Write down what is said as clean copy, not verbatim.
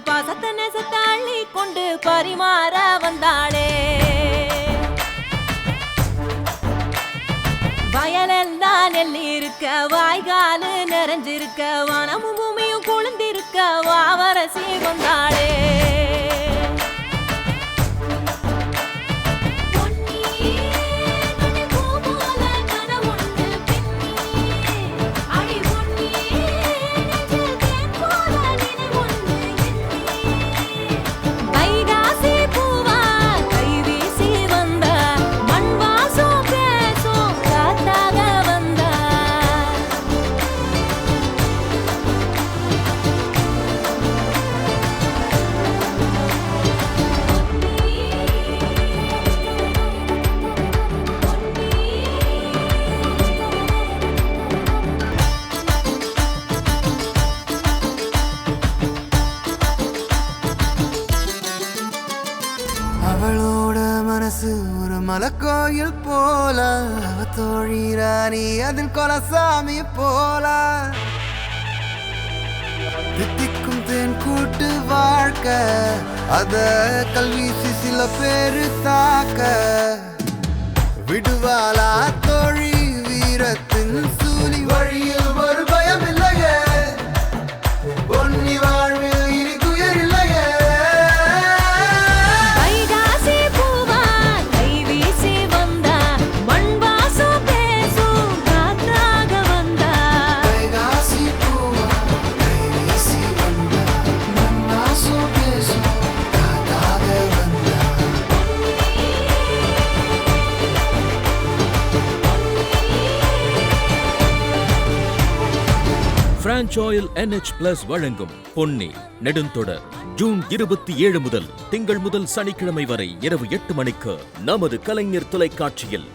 பாசத்தை நெசத்தை அள்ளி கொண்டு பரிமாற வந்தாளே. வயலெல்லாம் நெல் இருக்க, வாய்காலு நிறைஞ்சிருக்க, வனமும் பூமியும் குளிர்ந்திருக்க வாவரசி வந்தாளே. அவளோட மனசு ஒரு மலக்கோயில் போல, அவ தோழி ராணி அதில் கொலசாமி போல. தித்திக்கும் தேன் கூட்டு வாழ்க்கை, அத கல்வீசி சில பேரு தாக்க. விடுவாளா தோழி வீரத்தின் சூழி, வழியில் ஒரு பயம் இல்லையே, பொன்னி வாழ்வில் இனி துயர் இல்லையே. பிரான்ச் ஆயில் NH+ வழங்கும் பொன்னி நெடுந்தொடர் ஜூன் 27 முதல் திங்கள் முதல் சனிக்கிழமை வரை இரவு 8 மணிக்கு நமது கலைஞர் தொலைக்காட்சியில்.